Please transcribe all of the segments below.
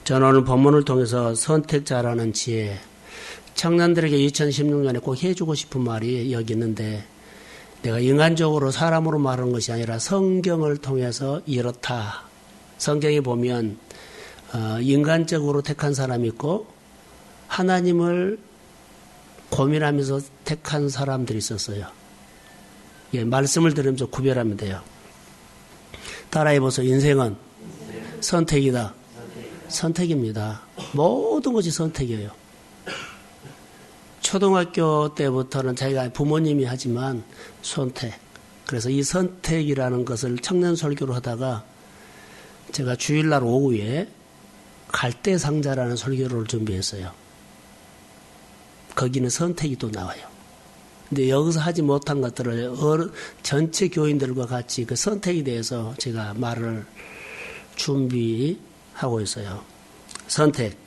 저는 오늘 본문을 통해서 선택 잘하는 지혜, 청년들에게 2016년에 꼭 해주고 싶은 말이 여기 있는데, 내가 인간적으로 사람으로 말하는 것이 아니라 성경을 통해서 이렇다. 성경에 보면 인간적으로 택한 사람이 있고 하나님을 고민하면서 택한 사람들이 있었어요. 예, 말씀을 들으면서 구별하면 돼요. 따라해보세요. 인생은 선택이다. 선택입니다. 모든 것이 선택이에요. 초등학교 때부터는 자기가 부모님이 하지만 선택. 그래서 이 선택이라는 것을 청년 설교를 하다가 제가 주일날 오후에 갈대상자라는 설교를 준비했어요. 거기는 선택이 또 나와요. 근데 여기서 하지 못한 것들을 전체 교인들과 같이 그 선택에 대해서 제가 말을 준비하고 있어요. 선택.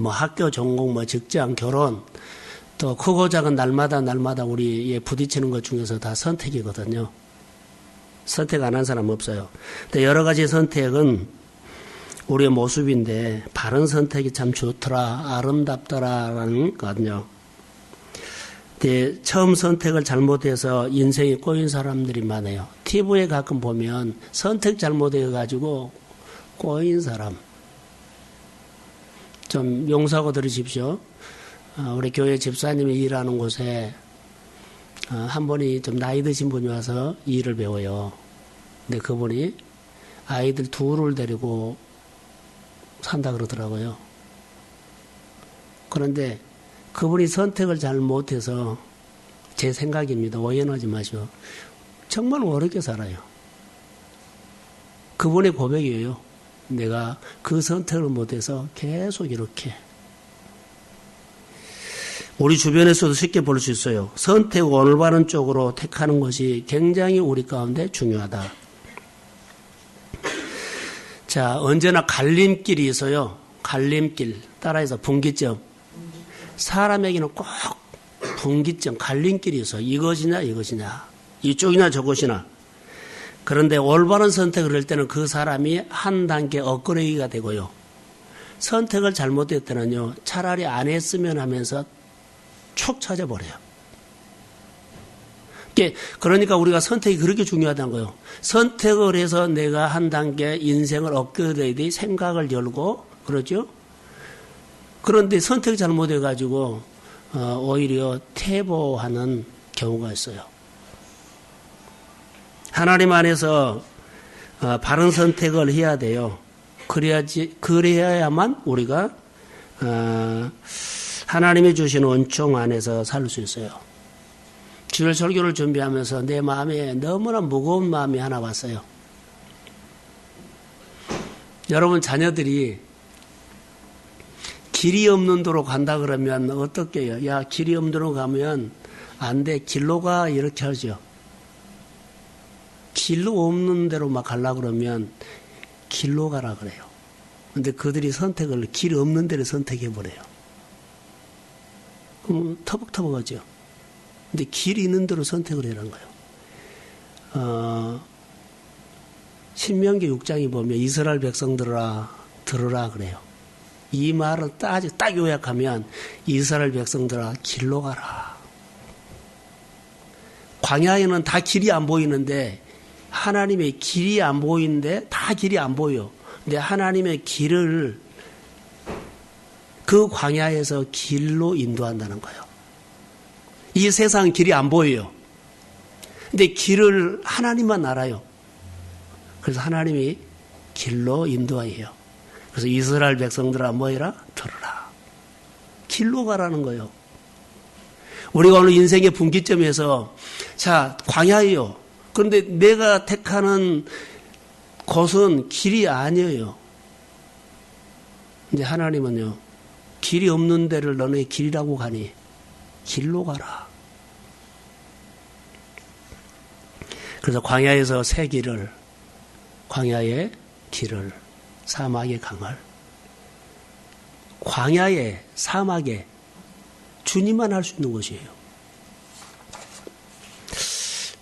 학교 전공, 직장, 결혼, 또 크고 작은 날마다 우리 부딪히는 것 중에서 다 선택이거든요. 선택 안 한 사람 없어요. 근데 여러 가지 선택은 우리의 모습인데, 바른 선택이 참 좋더라, 아름답더라라는 거거든요. 근데 처음 선택을 잘못해서 인생이 꼬인 사람들이 많아요. TV에 가끔 보면 선택 잘못해가지고 꼬인 사람. 좀 용서하고 들으십시오. 우리 교회 집사님이 일하는 곳에 한 분이 좀 나이 드신 분이 와서 일을 배워요. 근데 그분이 아이들 둘을 데리고 산다 그러더라고요. 그런데 그분이 선택을 잘 못해서, 제 생각입니다. 오해하지 마시오. 정말 어렵게 살아요. 그분의 고백이에요. 내가 그 선택을 못해서 계속 이렇게. 우리 주변에서도 쉽게 볼 수 있어요. 선택 올바른 쪽으로 택하는 것이 굉장히 우리 가운데 중요하다. 자, 언제나 갈림길이 있어요. 갈림길. 따라해서 분기점. 사람에게는 꼭 분기점, 갈림길이 있어요. 이것이냐, 이쪽이냐, 저것이냐. 그런데 올바른 선택을 할 때는 그 사람이 한 단계 업그레이드가 되고요. 선택을 잘못할 때는요, 차라리 안 했으면 하면서 촉 찾아버려요. 그러니까 우리가 선택이 그렇게 중요하다는 거예요. 선택을 해서 내가 한 단계 인생을 업그레이드, 생각을 열고, 그러죠? 그런데 선택 잘못해가지고, 오히려 퇴보하는 경우가 있어요. 하나님 안에서 바른 선택을 해야 돼요. 그래야만 우리가 하나님이 주신 은총 안에서 살 수 있어요. 주일 설교를 준비하면서 내 마음에 너무나 무거운 마음이 하나 왔어요. 여러분 자녀들이 길이 없는 데로 간다 그러면 어떻게 해요? 야, 길이 없는 데로 가면 안 돼. 길로 가. 이렇게 하죠. 길로 없는 데로 막 가려고 그러면 길로 가라 그래요. 근데 그들이 선택을 길 없는 데를 선택해버려요. 그럼 터벅터벅하죠. 근데 길이 있는 대로 선택을 해라는 거예요. 신명기 6장에 보면 이스라엘 백성들아 들으라 그래요. 이 말을 딱 요약하면 이스라엘 백성들아 길로 가라. 광야에는 다 길이 안 보이는데 하나님의 길이 안 보이는데 다 길이 안 보여. 근데 하나님의 길을 그 광야에서 길로 인도한다는 거예요. 이 세상 길이 안 보여요. 근데 길을 하나님만 알아요. 그래서 하나님이 길로 인도해요. 그래서 이스라엘 백성들아 뭐해라? 들으라. 길로 가라는 거예요. 우리가 오늘 인생의 분기점에서 자, 광야예요. 그런데 내가 택하는 곳은 길이 아니에요. 근데 하나님은요, 길이 없는 데를 너네 길이라고 가니 길로 가라. 그래서 광야에서 새 길을, 광야의 길을, 사막의 강을, 광야의 사막에 주님만 할 수 있는 것이에요.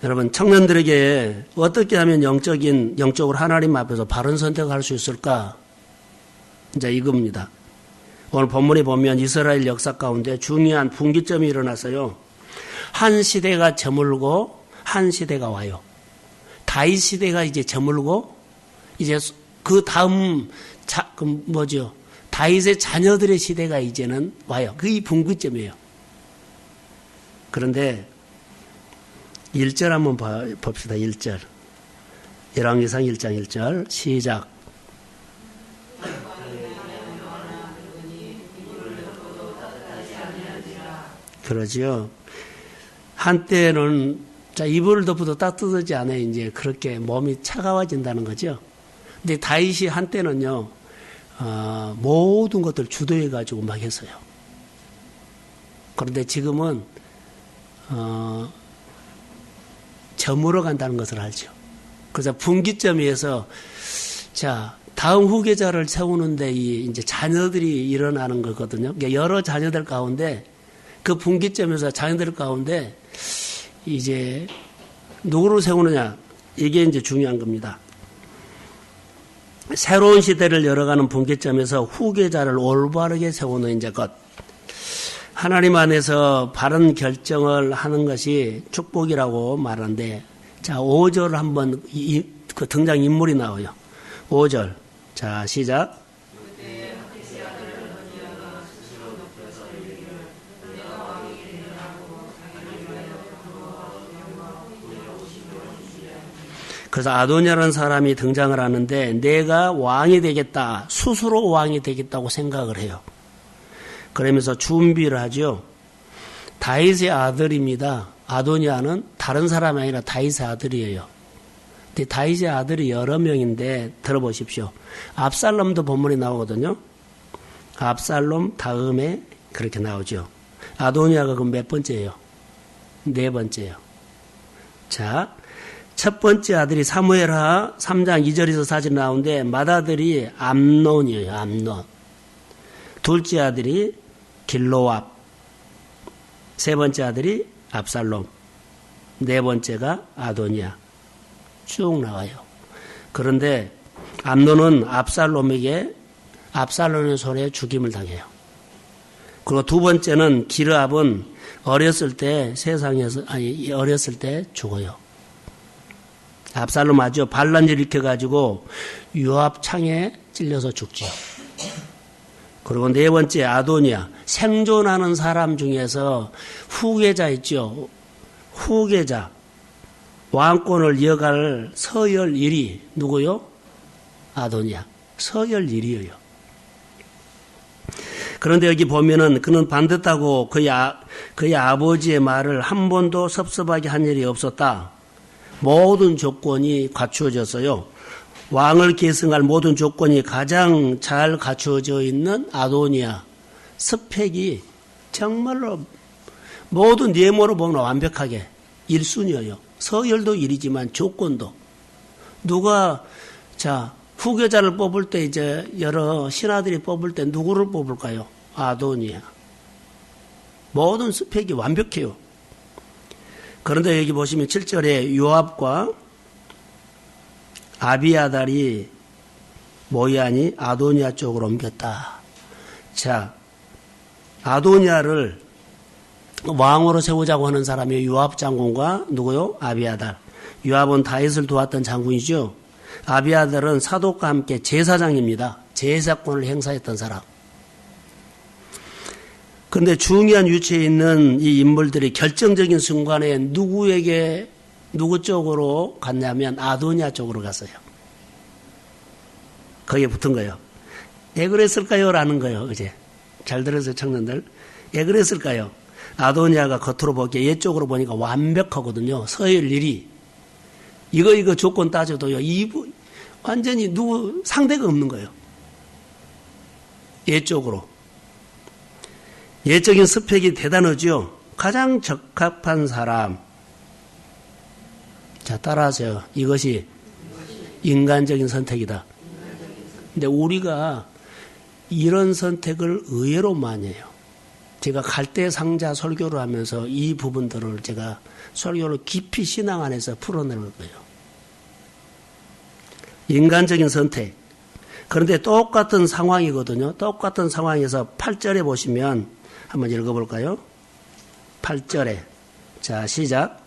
여러분, 청년들에게 어떻게 하면 영적으로 하나님 앞에서 바른 선택을 할 수 있을까? 이제 이겁니다. 오늘 본문에 보면 이스라엘 역사 가운데 중요한 분기점이 일어났어요. 한 시대가 저물고 한 시대가 와요. 다윗 시대가 이제 저물고 이제 그 다음 다윗의 자녀들의 시대가 이제는 와요. 그게 분기점이에요. 그런데 1절 한번 봅시다. 1절. 열왕기상 1장 1절 시작. 그러지요. 한때는 이불을 덮어도 따뜻하지 않아요. 이제 그렇게 몸이 차가워진다는 거죠. 근데 다윗이 한때는요, 모든 것들 주도해가지고 막 했어요. 그런데 지금은, 저물어 간다는 것을 알죠. 그래서 분기점에서, 다음 후계자를 세우는데 이제 자녀들이 일어나는 거거든요. 그러니까 여러 자녀들 가운데 그 분기점에서 자녀들 가운데 이제 누구를 세우느냐, 이게 이제 중요한 겁니다. 새로운 시대를 열어가는 분기점에서 후계자를 올바르게 세우는 이제 것. 하나님 안에서 바른 결정을 하는 것이 축복이라고 말하는데, 5절 한번 그 등장인물이 나와요. 5절. 자, 시작. 그래서 아도니아라는 사람이 등장을 하는데 내가 왕이 되겠다, 스스로 왕이 되겠다고 생각을 해요. 그러면서 준비를 하죠. 다윗의 아들입니다. 아도니아는 다른 사람이 아니라 다윗의 아들이에요. 근데 다윗의 아들이 여러 명인데 들어보십시오. 압살롬도 본문에 나오거든요. 압살롬 다음에 그렇게 나오죠. 아도니아가 그럼 몇 번째예요? 네 번째예요. 자, 첫 번째 아들이 사무엘하 3장 2절에서 4절 나오는데 맏아들이 암논이에요. 암논. 둘째 아들이 길로압. 세 번째 아들이 압살롬. 네 번째가 아도니아. 쭉 나와요. 그런데 암논은 압살롬의 손에 죽임을 당해요. 그리고 두 번째는 기르압은 어렸을 때 죽어요. 압살롬 아주 반란을 일으켜가지고 요압 창에 찔려서 죽죠. 그리고 네 번째 아도니아, 생존하는 사람 중에서 후계자 있죠. 후계자, 왕권을 이어갈 서열 1위 누구요? 아도니아. 서열 1위예요. 그런데 여기 보면은 그는 반듯하고 그의 아버지의 말을 한 번도 섭섭하게 한 일이 없었다. 모든 조건이 갖추어졌어요. 왕을 계승할 모든 조건이 가장 잘 갖추어져 있는 아도니아. 스펙이 정말로 모든 예모로 보면 완벽하게 1순위예요. 서열도 1위지만 조건도. 누가 후계자를 뽑을 때 이제 여러 신하들이 뽑을 때 누구를 뽑을까요? 아도니아. 모든 스펙이 완벽해요. 그런데 여기 보시면 7절에 요압과 아비아달이 모이하니 아도니아 쪽으로 옮겼다. 자, 아도니아를 왕으로 세우자고 하는 사람이 요압 장군과 누구요? 아비아달. 요압은 다윗을 도왔던 장군이죠. 아비아달은 사독과 함께 제사장입니다. 제사권을 행사했던 사람. 그런데 중요한 위치에 있는 이 인물들이 결정적인 순간에 누구 쪽으로 갔냐면 아도니아 쪽으로 갔어요. 거기에 붙은 거예요. 왜 그랬을까요? 라는 거예요. 어제. 잘 들으세요, 청년들. 왜 그랬을까요? 아도니아가 겉으로 보기에 얘 쪽으로 보니까 완벽하거든요. 서열 1위. 이거 조건 따져도요. 완전히 상대가 없는 거예요. 얘 쪽으로. 예적인 스펙이 대단하죠. 가장 적합한 사람. 자, 따라하세요. 이것이 인간적인 선택이다. 근데 우리가 이런 선택을 의외로 많이 해요. 제가 갈대상자 설교를 하면서 이 부분들을 제가 설교를 깊이 신앙 안에서 풀어내는 거예요. 인간적인 선택. 그런데 똑같은 상황이거든요. 똑같은 상황에서 8절에 보시면 한번 읽어볼까요? 8절에. 자, 시작.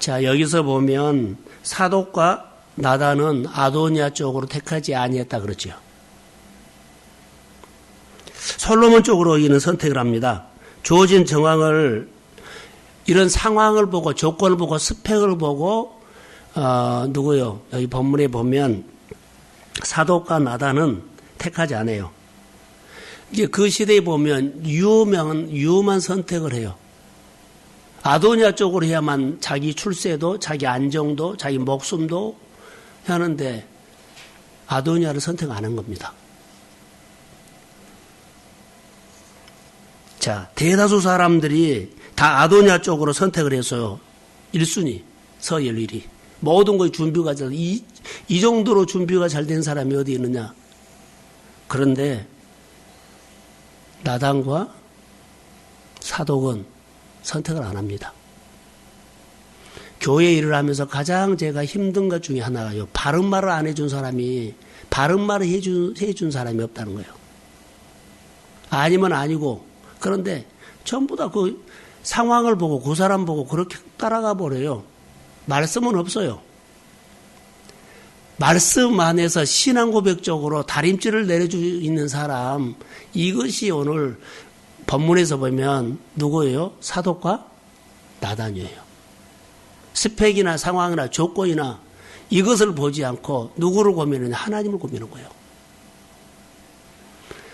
자, 여기서 보면 사독과 나단은 아도니아 쪽으로 택하지 아니했다 그러죠. 솔로몬 쪽으로 여기는 선택을 합니다. 주어진 정황을, 이런 상황을 보고, 조건을 보고, 스펙을 보고, 누구요? 여기 본문에 보면 사독과 나단은 택하지 않아요. 이제 그 시대에 보면 유험한 선택을 해요. 아도니아 쪽으로 해야만 자기 출세도, 자기 안정도, 자기 목숨도 하는데 아도니아를 선택 안 한 겁니다. 자, 대다수 사람들이 다 아도니아 쪽으로 선택을 해서요. 1순위, 서열 1위. 모든 것이 준비가 잘, 이 정도로 준비가 잘 된 사람이 어디 있느냐. 그런데 나단과 사독은 선택을 안 합니다. 교회 일을 하면서 가장 제가 힘든 것 중에 하나가요. 바른 말을 안 해준 사람이, 바른 말을 해준 사람이 없다는 거예요. 아니면 아니고, 그런데 전부 다 그 상황을 보고 그 사람 보고 그렇게 따라가 버려요. 말씀은 없어요. 말씀 안에서 신앙 고백적으로 다림질을 내려주고 있는 사람, 이것이 오늘 본문에서 보면 누구예요? 사독과 나단이에요. 스펙이나 상황이나 조건이나 이것을 보지 않고 누구를 고민하냐? 하나님을 고민하는 거예요.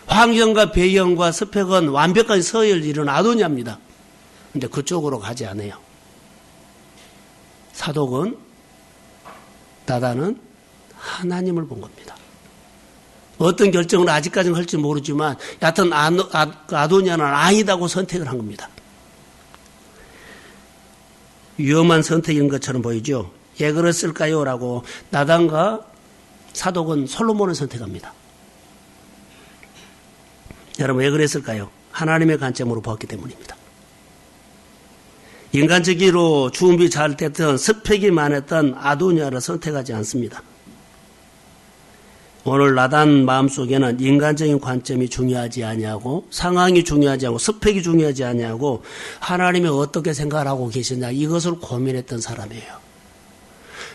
환경과 배경과 스펙은 완벽한 서열 이룬 아도니아입니다. 그런데 그쪽으로 가지 않아요. 사독은, 나단은 하나님을 본 겁니다. 어떤 결정을 아직까지는 할지 모르지만 여하튼 아도니아는 아니다고 선택을 한 겁니다. 위험한 선택인 것처럼 보이죠. 왜 그랬을까요? 라고 나단과 사독은 솔로몬을 선택합니다. 여러분 왜 그랬을까요? 하나님의 관점으로 보았기 때문입니다. 인간적으로 준비 잘 됐던 스펙이 많았던 아도니아를 선택하지 않습니다. 오늘 나단 마음속에는 인간적인 관점이 중요하지 아니하고 상황이 중요하지 않고 스펙이 중요하지 아니하고 하나님이 어떻게 생각하고 계시냐 이것을 고민했던 사람이에요.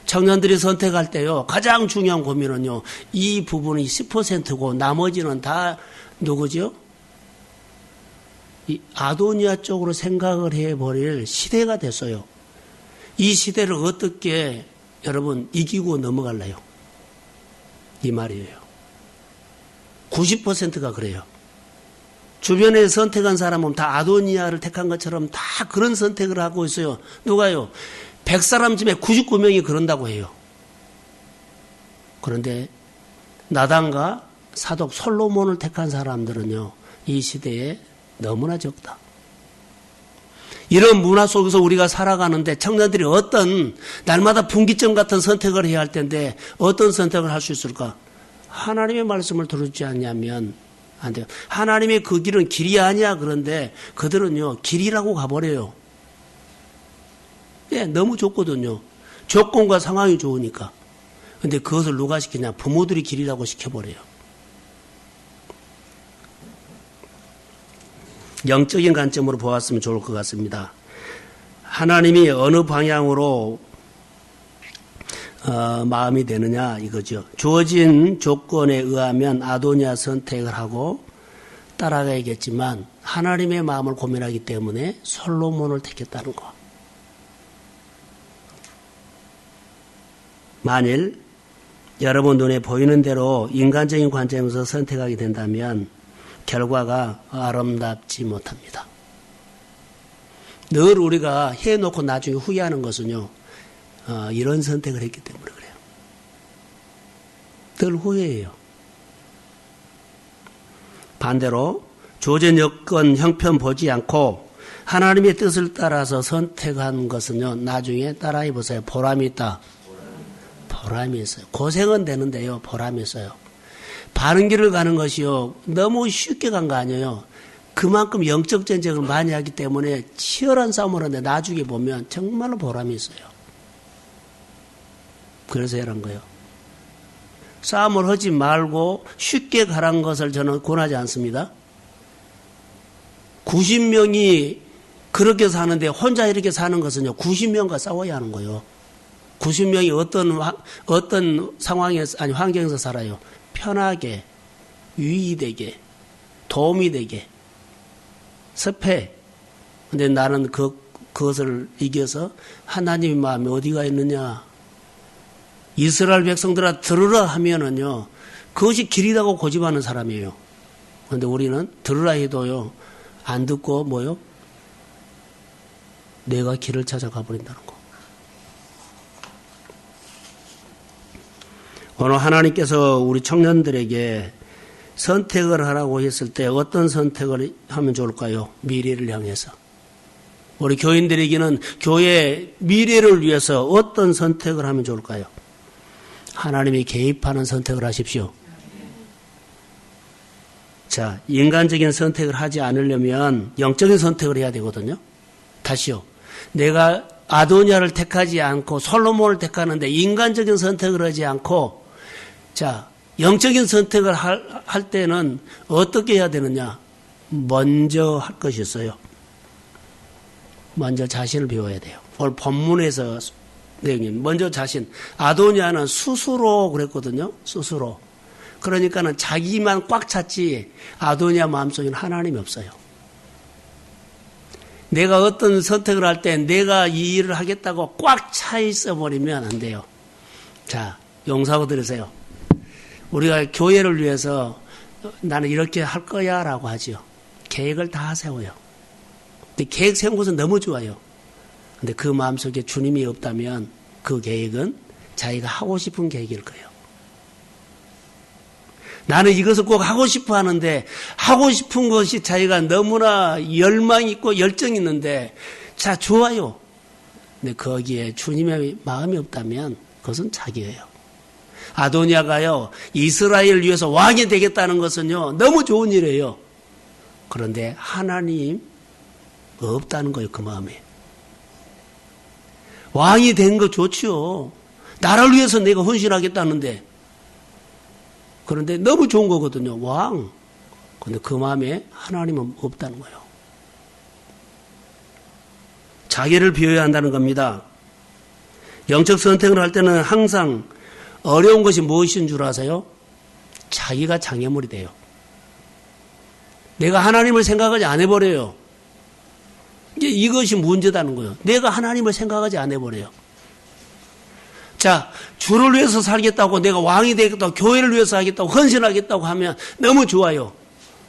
청년들이 선택할 때요 가장 중요한 고민은요 이 부분이 10%고 나머지는 다 누구죠? 이 아도니아 쪽으로 생각을 해버릴 시대가 됐어요. 이 시대를 어떻게 여러분 이기고 넘어갈래요? 이 말이에요. 90%가 그래요. 주변에 선택한 사람은 다 아도니아를 택한 것처럼 다 그런 선택을 하고 있어요. 누가요? 100사람 중에 99명이 그런다고 해요. 그런데 나단과 사독 솔로몬을 택한 사람들은요. 이 시대에 너무나 적다. 이런 문화 속에서 우리가 살아가는데 청년들이 어떤 날마다 분기점 같은 선택을 해야 할 텐데 어떤 선택을 할 수 있을까? 하나님의 말씀을 들어주지 않냐면 안 돼요. 하나님의 그 길은 길이 아니야. 그런데 그들은요 길이라고 가버려요. 예, 너무 좋거든요. 조건과 상황이 좋으니까. 근데 그것을 누가 시키냐? 부모들이 길이라고 시켜버려요. 영적인 관점으로 보았으면 좋을 것 같습니다. 하나님이 어느 방향으로 마음이 되느냐 이거죠. 주어진 조건에 의하면 아도니아 선택을 하고 따라가야겠지만 하나님의 마음을 고민하기 때문에 솔로몬을 택했다는 거. 만일 여러분 눈에 보이는 대로 인간적인 관점에서 선택하게 된다면 결과가 아름답지 못합니다. 늘 우리가 해놓고 나중에 후회하는 것은요. 이런 선택을 했기 때문에 그래요. 늘 후회해요. 반대로 주어진 여건 형편 보지 않고 하나님의 뜻을 따라서 선택한 것은요. 나중에 따라해 보세요. 보람이 있다. 보람이 있어요. 고생은 되는데요. 보람이 있어요. 바른 길을 가는 것이요. 너무 쉽게 간 거 아니에요. 그만큼 영적 전쟁을 많이 하기 때문에 치열한 싸움을 하는데 나중에 보면 정말로 보람이 있어요. 그래서 이런 거예요. 싸움을 하지 말고 쉽게 가란 것을 저는 권하지 않습니다. 90명이 그렇게 사는데 혼자 이렇게 사는 것은요, 90명과 싸워야 하는 거예요. 90명이 어떤 상황에서, 아니, 환경에서 살아요. 편하게, 유의되게, 도움이 되게, 섭해. 근데 나는 그것을 이겨서 하나님의 마음이 어디가 있느냐. 이스라엘 백성들아 들으라 하면은요, 그것이 길이라고 고집하는 사람이에요. 그런데 우리는 들으라 해도요, 안 듣고 뭐요? 내가 길을 찾아가 버린다는 거. 오늘 하나님께서 우리 청년들에게 선택을 하라고 했을 때 어떤 선택을 하면 좋을까요? 미래를 향해서. 우리 교인들에게는 교회 미래를 위해서 어떤 선택을 하면 좋을까요? 하나님이 개입하는 선택을 하십시오. 자, 인간적인 선택을 하지 않으려면 영적인 선택을 해야 되거든요. 다시요. 내가 아도니아를 택하지 않고 솔로몬을 택하는데 인간적인 선택을 하지 않고, 자, 영적인 선택을 할 때는 어떻게 해야 되느냐? 먼저 할 것이 있어요. 먼저 자신을 배워야 돼요. 오늘 본문에서 내용이 먼저 자신. 아도니아는 스스로 그랬거든요. 스스로. 그러니까는 자기만 꽉 찼지 아도니아 마음속에는 하나님이 없어요. 내가 어떤 선택을 할 때 내가 이 일을 하겠다고 꽉 차 있어 버리면 안 돼요. 자, 용서하고 들으세요. 우리가 교회를 위해서 나는 이렇게 할 거야 라고 하죠. 계획을 다 세워요. 근데 계획 세운 것은 너무 좋아요. 근데 그 마음속에 주님이 없다면 그 계획은 자기가 하고 싶은 계획일 거예요. 나는 이것을 꼭 하고 싶어 하는데 하고 싶은 것이 자기가 너무나 열망이 있고 열정이 있는데, 자, 좋아요. 근데 거기에 주님의 마음이 없다면 그것은 자기예요. 아도니아가요, 이스라엘을 위해서 왕이 되겠다는 것은요, 너무 좋은 일이에요. 그런데 하나님 없다는 거예요, 그 마음에. 왕이 된 거 좋지요. 나를 위해서 내가 헌신하겠다는데. 그런데 너무 좋은 거거든요, 왕. 그런데 그 마음에 하나님은 없다는 거예요. 자기를 비워야 한다는 겁니다. 영적 선택을 할 때는 항상 어려운 것이 무엇인 줄 아세요? 자기가 장애물이 돼요. 내가 하나님을 생각하지 안 해버려요. 이제 이것이 문제다는 거예요. 내가 하나님을 생각하지 안 해버려요. 자, 주를 위해서 살겠다고, 내가 왕이 되겠다고, 교회를 위해서 하겠다고, 헌신하겠다고 하면 너무 좋아요.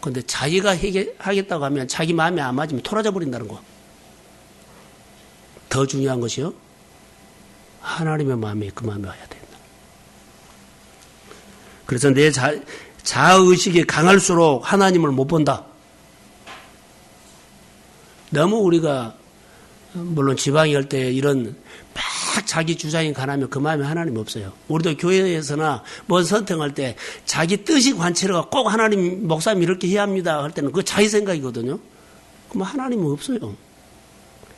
그런데 자기가 하겠다고 하면 자기 마음에 안 맞으면 토라져 버린다는 거. 더 중요한 것이요, 하나님의 마음에 그 마음에 와야 된다. 그래서 내 자아의식이 강할수록 하나님을 못 본다. 너무 우리가, 물론 지방에 할 때 이런 막 자기 주장이 강하면 그 마음에 하나님이 없어요. 우리도 교회에서나 뭔 선택할 때 자기 뜻이 관철해가 꼭 하나님, 목사님 이렇게 해야 합니다 할 때는 그거 자기 생각이거든요. 그럼 하나님은 없어요.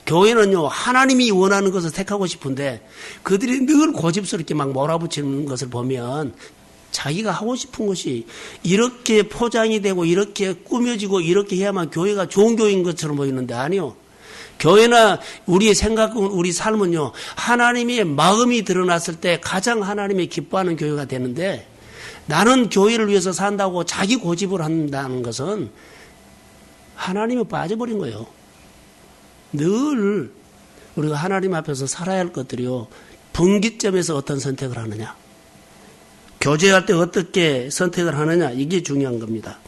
교회는요, 하나님이 원하는 것을 택하고 싶은데 그들이 늘 고집스럽게 막 몰아붙이는 것을 보면 자기가 하고 싶은 것이 이렇게 포장이 되고 이렇게 꾸며지고 이렇게 해야만 교회가 좋은 교회인 것처럼 보이는데 아니요. 교회나 우리의 생각은, 우리 삶은요, 하나님의 마음이 드러났을 때 가장 하나님이 기뻐하는 교회가 되는데, 나는 교회를 위해서 산다고 자기 고집을 한다는 것은 하나님이 빠져버린 거예요. 늘 우리가 하나님 앞에서 살아야 할 것들이요, 분기점에서 어떤 선택을 하느냐, 교제할 때 어떻게 선택을 하느냐, 이게 중요한 겁니다.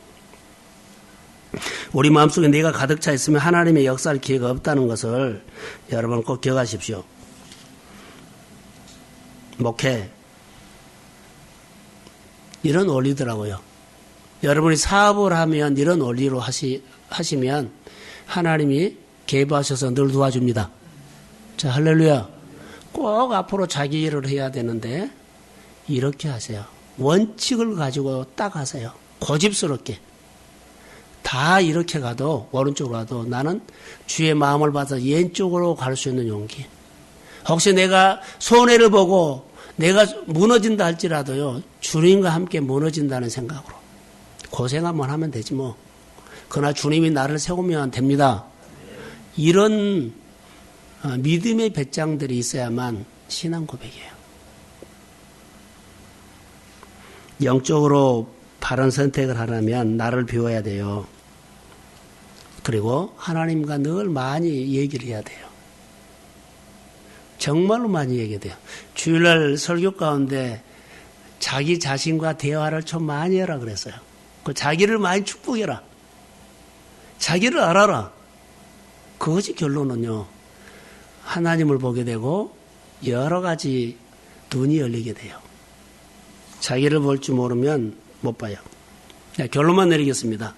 우리 마음속에 내가 가득 차 있으면 하나님의 역사할 기회가 없다는 것을 여러분 꼭 기억하십시오. 목회, 이런 원리더라고요. 여러분이 사업을 하면 이런 원리로 하시면 하나님이 개입하셔서 늘 도와줍니다. 자, 할렐루야. 꼭 앞으로 자기 일을 해야 되는데 이렇게 하세요. 원칙을 가지고 딱 하세요. 고집스럽게. 다 이렇게 가도 오른쪽으로 가도 나는 주의 마음을 받아 왼쪽으로 갈 수 있는 용기. 혹시 내가 손해를 보고 내가 무너진다 할지라도요. 주님과 함께 무너진다는 생각으로 고생 한번 하면 되지 뭐. 그러나 주님이 나를 세우면 됩니다. 이런 믿음의 배짱들이 있어야만 신앙 고백이에요. 영적으로 바른 선택을 하려면 나를 비워야 돼요. 그리고 하나님과 늘 많이 얘기를 해야 돼요. 정말로 많이 얘기해야 돼요. 주일날 설교 가운데 자기 자신과 대화를 좀 많이 해라 그랬어요. 그 자기를 많이 축복해라. 자기를 알아라. 그것이 결론은요. 하나님을 보게 되고 여러 가지 눈이 열리게 돼요. 자기를 볼 줄 모르면 못 봐요. 결론만 내리겠습니다.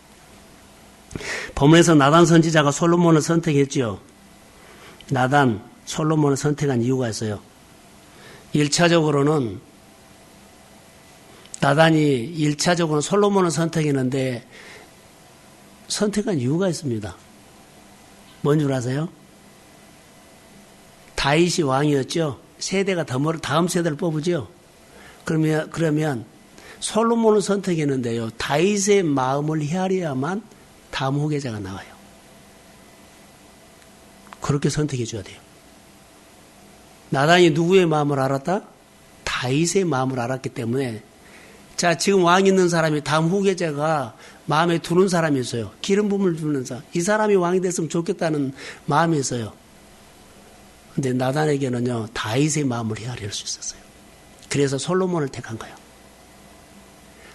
본문에서 나단 선지자가 솔로몬을 선택했지요. 나단, 솔로몬을 선택한 이유가 있어요. 1차적으로는 나단이 1차적으로 솔로몬을 선택했는데 선택한 이유가 있습니다. 뭔 줄 아세요? 다윗이 왕이었죠. 세대가 다음 세대를 뽑으죠. 그러면 솔로몬을 선택했는데요. 다윗의 마음을 헤아려야만 다음 후계자가 나와요. 그렇게 선택해 줘야 돼요. 나단이 누구의 마음을 알았다? 다윗의 마음을 알았기 때문에 자, 지금 왕 있는 사람이 다음 후계자가 마음에 두는 사람이 있어요. 기름 부음을 주는 사람. 이 사람이 왕이 됐으면 좋겠다는 마음이 있어요. 근데 나단에게는요, 다윗의 마음을 헤아릴 수 있었어요. 그래서 솔로몬을 택한 거예요.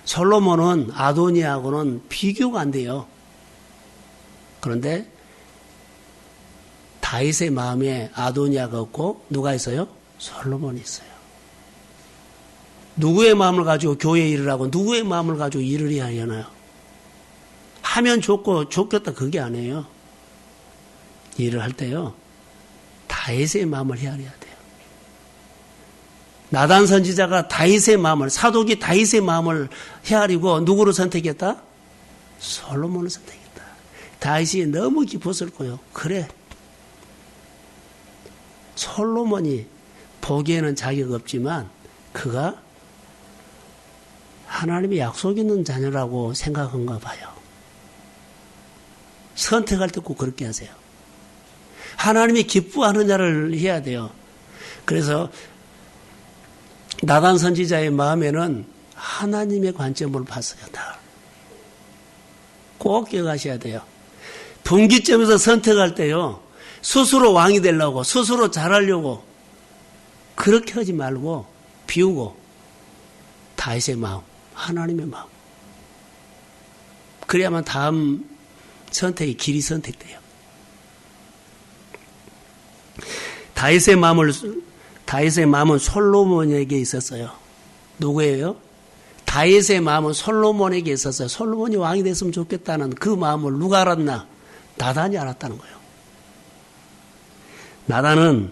솔로몬은 아도니아하고는 비교가 안 돼요. 그런데 다윗의 마음에 아도니아가 없고 누가 있어요? 솔로몬이 있어요. 누구의 마음을 가지고 교회 일을 하고 누구의 마음을 가지고 일을 해야 하나요? 하면 좋고 좋겠다 그게 아니에요. 일을 할 때요. 다윗의 마음을 헤아려야 돼요. 나단 선지자가 다윗의 마음을 사독이 다윗의 마음을 헤아리고 누구를 선택했다? 솔로몬을 선택했다. 다윗이 너무 기뻤을 거예요. 그래. 솔로몬이 보기에는 자격 없지만 그가 하나님의 약속 있는 자녀라고 생각한가 봐요. 선택할 때 꼭 그렇게 하세요. 하나님이 기뻐하는 자를 해야 돼요. 그래서 나단 선지자의 마음에는 하나님의 관점을 봤어요. 다. 꼭 기억하셔야 돼요. 분기점에서 선택할 때요. 스스로 왕이 되려고 스스로 잘하려고 그렇게 하지 말고 비우고 다윗의 마음, 하나님의 마음. 그래야만 다음 선택이 길이 선택돼요. 다윗의 마음은 솔로몬에게 있었어요. 누구예요? 다윗의 마음은 솔로몬에게 있었어요. 솔로몬이 왕이 됐으면 좋겠다는 그 마음을 누가 알았나? 나단이 알았다는 거예요. 나단은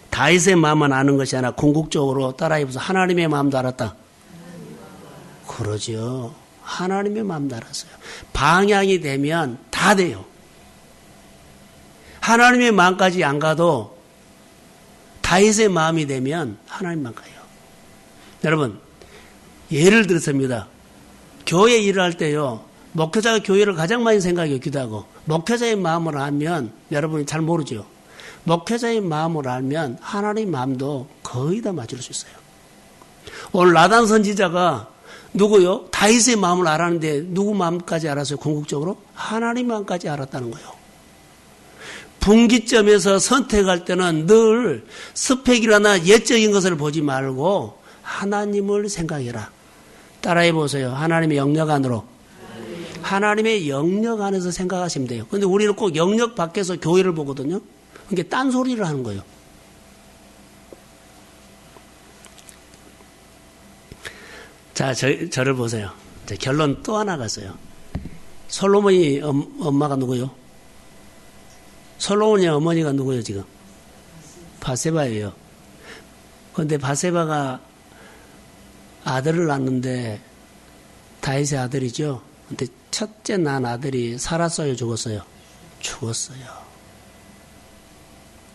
다윗의 마음만 아는 것이 아니라 궁극적으로 따라해보서 하나님의 마음도 알았다. 그러죠. 하나님의 마음도 알았어요. 방향이 되면 다 돼요. 하나님의 마음까지 안 가도 다윗의 마음이 되면 하나님만 가요. 여러분, 예를 들었습니다. 교회 일을 할 때요. 목회자가 교회를 가장 많이 생각해요. 기도하고. 목회자의 마음을 알면 여러분이 잘 모르죠. 목회자의 마음을 알면 하나님의 마음도 거의 다 맞을 수 있어요. 오늘 나단 선지자가 누구요? 다윗의 마음을 알았는데 누구 마음까지 알았어요? 궁극적으로? 하나님 마음까지 알았다는 거예요. 분기점에서 선택할 때는 늘 스펙이라나 예적인 것을 보지 말고 하나님을 생각해라. 따라해 보세요. 하나님의 영역 안으로. 하나님의 영역 안에서 생각하시면 돼요. 그런데 우리는 꼭 영역 밖에서 교회를 보거든요. 그게 딴소리를 하는 거예요. 자, 저를 보세요. 결론 또 하나 갔어요. 솔로몬이 엄마가 누구요? 솔로몬의 어머니가 누구예요, 지금? 바세바예요. 그런데 바세바가 아들을 낳는데 다윗의 아들이죠. 근데 첫째 난 아들이 살았어요, 죽었어요? 죽었어요.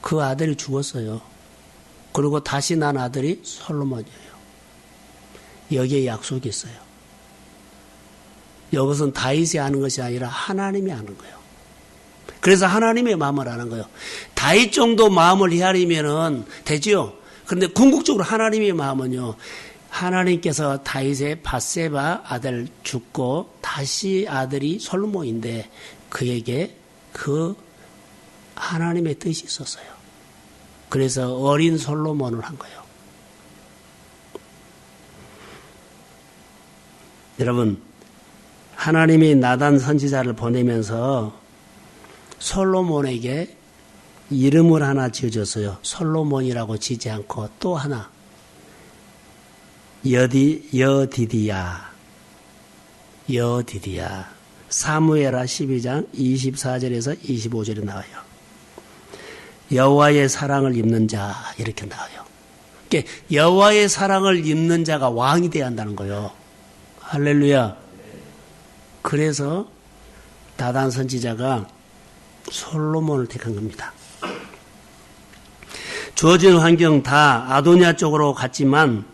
그 아들이 죽었어요. 그리고 다시 난 아들이 솔로몬이에요. 여기에 약속이 있어요. 이것은 다윗이 아는 것이 아니라 하나님이 아는 거예요. 그래서 하나님의 마음을 아는 거예요. 다윗 정도 마음을 헤아리면은 되지요. 그런데 궁극적으로 하나님의 마음은요. 하나님께서 다윗의 밧세바 아들 죽고 다시 아들이 솔로몬인데 그에게 그 하나님의 뜻이 있었어요. 그래서 어린 솔로몬을 한 거예요. 여러분, 하나님이 나단 선지자를 보내면서 솔로몬에게 이름을 하나 지어줬어요. 솔로몬이라고 지지 않고 또 하나 여디디야. 사무엘하 12장 24절에서 25절에 나와요. 여호와의 사랑을 입는 자 이렇게 나와요. 그러니까 여호와의 사랑을 입는 자가 왕이 되어야 한다는 거예요. 할렐루야. 그래서 나단 선지자가 솔로몬을 택한 겁니다. 주어진 환경 다 아도니아 쪽으로 갔지만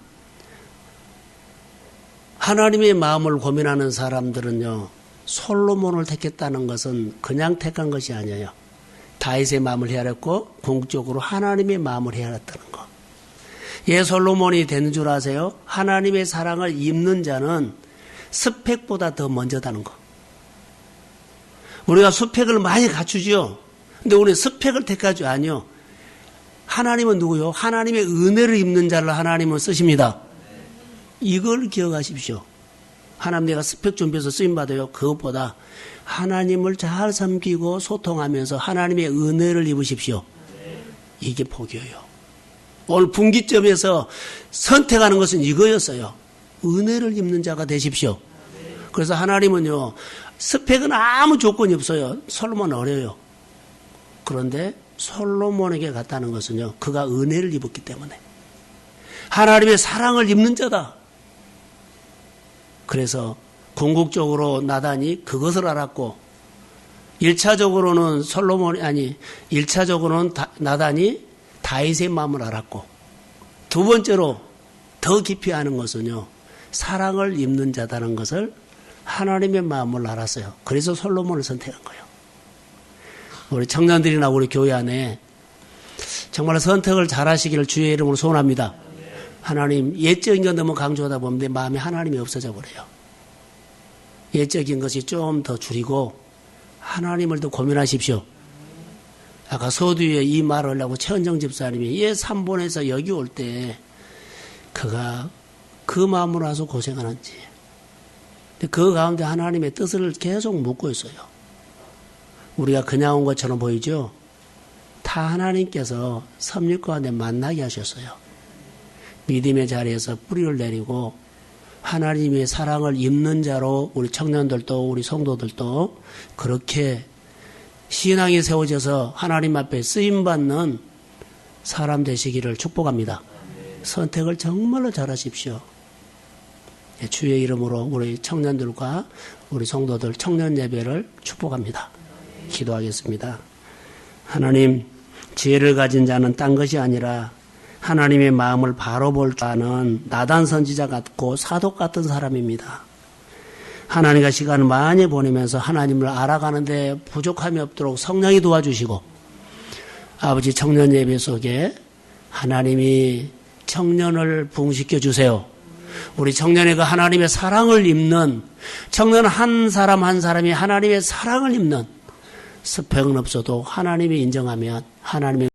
하나님의 마음을 고민하는 사람들은요. 솔로몬을 택했다는 것은 그냥 택한 것이 아니에요. 다윗의 마음을 헤아렸고 궁극적으로 하나님의 마음을 헤아렸다는 거. 예, 솔로몬이 되는 줄 아세요? 하나님의 사랑을 입는 자는 스펙보다 더 먼저다는 거. 우리가 스펙을 많이 갖추죠. 근데 우리 스펙을 택하지 아니요. 하나님은 누구요? 하나님의 은혜를 입는 자를 하나님은 쓰십니다. 이걸 기억하십시오. 하나님 내가 스펙 준비해서 쓰임받아요. 그것보다 하나님을 잘 섬기고 소통하면서 하나님의 은혜를 입으십시오. 이게 복이에요. 오늘 분기점에서 선택하는 것은 이거였어요. 은혜를 입는 자가 되십시오. 그래서 하나님은요. 스펙은 아무 조건이 없어요. 솔로몬은 어려요. 그런데 솔로몬에게 갔다는 것은요. 그가 은혜를 입었기 때문에. 하나님의 사랑을 입는 자다. 그래서 궁극적으로 나단이 그것을 알았고 1차적으로는 나단이 다윗의 마음을 알았고 두 번째로 더 깊이 아는 것은요. 사랑을 입는 자다는 것을 하나님의 마음을 알았어요. 그래서 솔로몬을 선택한 거예요. 우리 청년들이나 우리 교회 안에 정말 선택을 잘 하시기를 주의 이름으로 소원합니다. 하나님, 예적인 건 너무 강조하다 보면 내 마음에 하나님이 없어져 버려요. 예적인 것이 좀 더 줄이고 하나님을 더 고민하십시오. 아까 서두에 이 말을 하려고 최은정 집사님이 예 3번에서 여기 올 때 그가 그 마음으로 와서 고생하는지 그 가운데 하나님의 뜻을 계속 묻고 있어요. 우리가 그냥 온 것처럼 보이죠? 다 하나님께서 섭리 가운데 만나게 하셨어요. 믿음의 자리에서 뿌리를 내리고 하나님의 사랑을 입는 자로 우리 청년들도 우리 성도들도 그렇게 신앙이 세워져서 하나님 앞에 쓰임받는 사람 되시기를 축복합니다. 선택을 정말로 잘하십시오. 주의 이름으로 우리 청년들과 우리 성도들 청년 예배를 축복합니다. 기도하겠습니다. 하나님, 지혜를 가진 자는 딴 것이 아니라 하나님의 마음을 바로 볼 줄 아는 나단 선지자 같고 사독 같은 사람입니다. 하나님과 시간을 많이 보내면서 하나님을 알아가는데 부족함이 없도록 성령이 도와주시고 아버지 청년 예배 속에 하나님이 청년을 부흥시켜 주세요. 우리 청년의 그 하나님의 사랑을 입는 청년 한 사람 한 사람이 하나님의 사랑을 입는 스펙은 없어도 하나님이 인정하면 하나님의